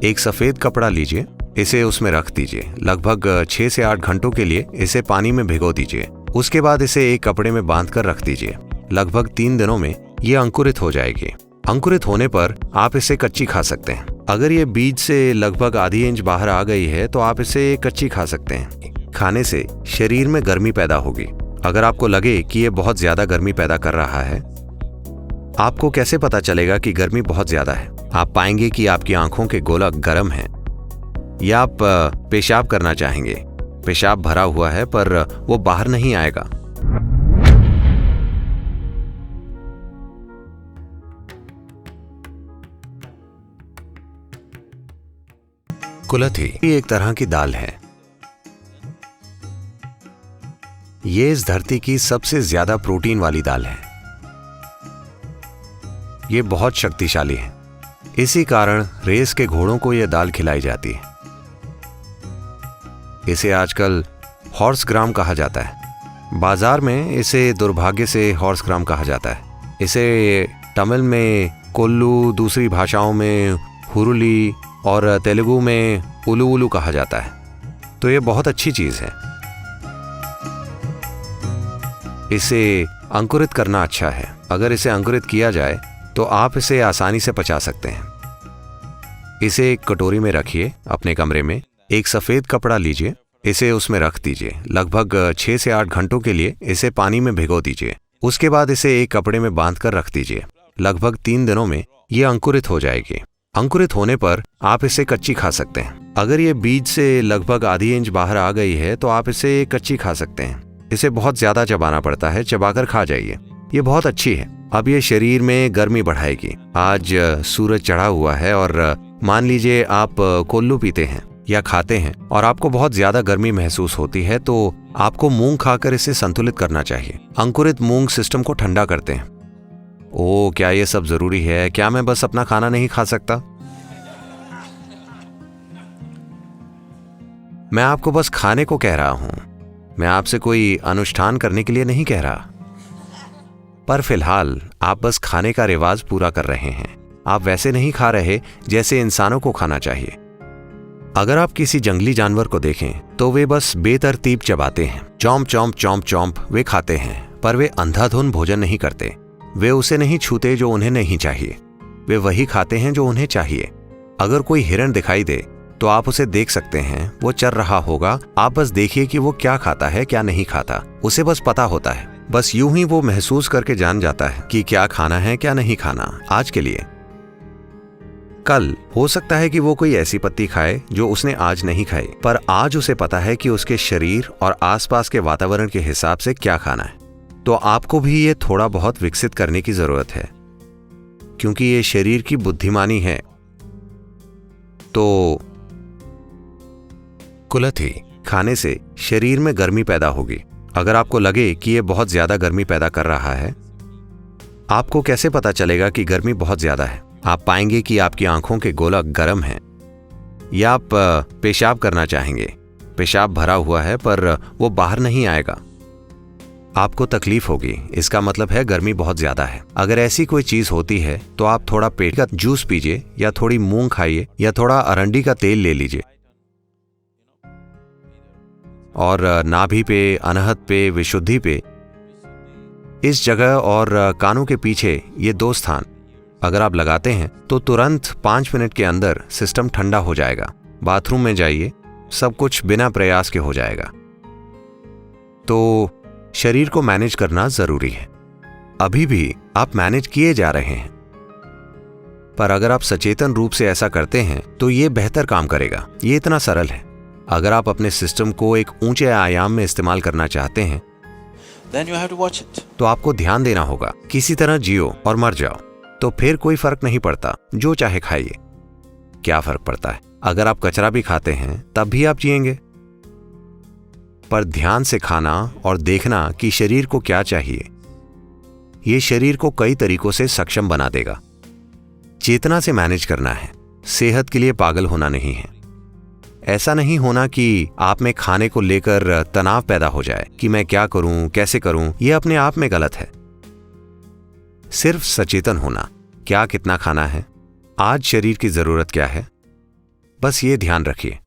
एक सफेद कपड़ा लीजिए, इसे उसमें रख दीजिए। लगभग 6 से 8 घंटों के लिए इसे पानी में भिगो दीजिए। उसके बाद इसे एक कपड़े में बांधकर रख दीजिए। लगभग 3 दिनों में ये अंकुरित हो जाएगी। अंकुरित होने पर आप इसे कच्ची खा सकते हैं। अगर ये बीज से लगभग आधी इंच बाहर आ गई है तो आप इसे कच्ची खा सकते हैं। खाने से शरीर में गर्मी पैदा होगी। अगर आपको लगे कि ये बहुत ज्यादा गर्मी पैदा कर रहा है, आपको कैसे पता चलेगा कि गर्मी बहुत ज्यादा है? आप पाएंगे कि आपकी आंखों के गोलक गर्म हैं, या आप पेशाब करना चाहेंगे। पेशाब भरा हुआ है पर वो बाहर नहीं आएगा। कुलथी एक तरह की दाल है। ये इस धरती की सबसे ज्यादा प्रोटीन वाली दाल है। ये बहुत शक्तिशाली है। इसी कारण रेस के घोड़ों को यह दाल खिलाई जाती है। इसे आजकल हॉर्स ग्राम कहा जाता है। बाजार में इसे दुर्भाग्य से हॉर्स ग्राम कहा जाता है। इसे तमिल में कोल्लू, दूसरी भाषाओं में हुरुली और तेलुगु में उलू उलू कहा जाता है। तो ये बहुत अच्छी चीज है। इसे अंकुरित करना अच्छा है। अगर इसे अंकुरित किया जाए तो आप इसे आसानी से पचा सकते हैं। इसे एक कटोरी में रखिए अपने कमरे में। एक सफेद कपड़ा लीजिए, इसे उसमें रख दीजिए। लगभग 6 से 8 घंटों के लिए इसे पानी में भिगो दीजिए। उसके बाद इसे एक कपड़े में बांधकर रख दीजिए। लगभग 3 दिनों में ये अंकुरित हो जाएगी। अंकुरित होने पर आप इसे कच्ची खा सकते हैं। अगर ये बीज से लगभग आधी इंच बाहर आ गई है तो आप इसे कच्ची खा सकते हैं। इसे बहुत ज्यादा चबाना पड़ता है, चबाकर खा जाइए। ये बहुत अच्छी है। अब ये शरीर में गर्मी बढ़ाएगी। आज सूरज चढ़ा हुआ है और मान लीजिए आप कोल्लू पीते हैं या खाते हैं और आपको बहुत ज्यादा गर्मी महसूस होती है, तो आपको मूंग खाकर इसे संतुलित करना चाहिए। अंकुरित मूंग सिस्टम को ठंडा करते हैं। ओह, क्या ये सब जरूरी है? क्या मैं बस अपना खाना नहीं खा सकता? मैं आपको बस खाने को कह रहा हूं। मैं आपसे कोई अनुष्ठान करने के लिए नहीं कह रहा। पर फिलहाल आप बस खाने का रिवाज पूरा कर रहे हैं। आप वैसे नहीं खा रहे जैसे इंसानों को खाना चाहिए। अगर आप किसी जंगली जानवर को देखें तो वे बस बेतरतीब चबाते हैं। चौंप चौंप चौंप चौंप वे खाते हैं, पर वे अंधाधुंध भोजन नहीं करते। वे उसे नहीं छूते जो उन्हें नहीं चाहिए। वे वही खाते हैं जो उन्हें चाहिए। अगर कोई हिरण दिखाई दे तो आप उसे देख सकते हैं। वो चर रहा होगा। आप बस देखिए कि वो क्या खाता है, क्या नहीं खाता। उसे बस पता होता है। बस यूं ही वो महसूस करके जान जाता है कि क्या खाना है, क्या नहीं खाना। आज के लिए। कल हो सकता है कि वो कोई ऐसी पत्ती खाए जो उसने आज नहीं खाई, पर आज उसे पता है कि उसके शरीर और आसपास के वातावरण के हिसाब से क्या खाना है। तो आपको भी ये थोड़ा बहुत विकसित करने की जरूरत है, क्योंकि ये शरीर की बुद्धिमानी है। तो कुलथी खाने से शरीर में गर्मी पैदा होगी। अगर आपको लगे कि ये बहुत ज्यादा गर्मी पैदा कर रहा है, आपको कैसे पता चलेगा कि गर्मी बहुत ज्यादा है? आप पाएंगे कि आपकी आंखों के गोलक गर्म हैं, या आप पेशाब करना चाहेंगे। पेशाब भरा हुआ है पर वो बाहर नहीं आएगा। आपको तकलीफ होगी, इसका मतलब है गर्मी बहुत ज्यादा है। अगर ऐसी कोई चीज होती है तो आप थोड़ा पेट का जूस पीजिए, या थोड़ी मूंग खाइए, या थोड़ा अरंडी का तेल ले लीजिए। और नाभि पे, अनहद पे, विशुद्धि पे, इस जगह और कानों के पीछे ये 2 स्थान अगर आप लगाते हैं तो तुरंत 5 मिनट के अंदर सिस्टम ठंडा हो जाएगा। बाथरूम में जाइए, सब कुछ बिना प्रयास के हो जाएगा। तो शरीर को मैनेज करना जरूरी है। अभी भी आप मैनेज किए जा रहे हैं, पर अगर आप सचेतन रूप से ऐसा करते हैं तो ये बेहतर काम करेगा। ये इतना सरल है। अगर आप अपने सिस्टम को एक ऊंचे आयाम में इस्तेमाल करना चाहते हैं Then you have to watch it. तो आपको ध्यान देना होगा। किसी तरह जियो और मर जाओ, तो फिर कोई फर्क नहीं पड़ता। जो चाहे खाइए। क्या फर्क पड़ता है? अगर आप कचरा भी खाते हैं तब भी आप जिएंगे। पर ध्यान से खाना और देखना कि शरीर को क्या चाहिए, ये शरीर को कई तरीकों से सक्षम बना देगा। चेतना से मैनेज करना है। सेहत के लिए पागल होना नहीं है। ऐसा नहीं होना कि आप में खाने को लेकर तनाव पैदा हो जाए कि मैं क्या करूं, कैसे करूं। यह अपने आप में गलत है। सिर्फ सचेतन होना, क्या कितना खाना है, आज शरीर की जरूरत क्या है, बस ये ध्यान रखिए।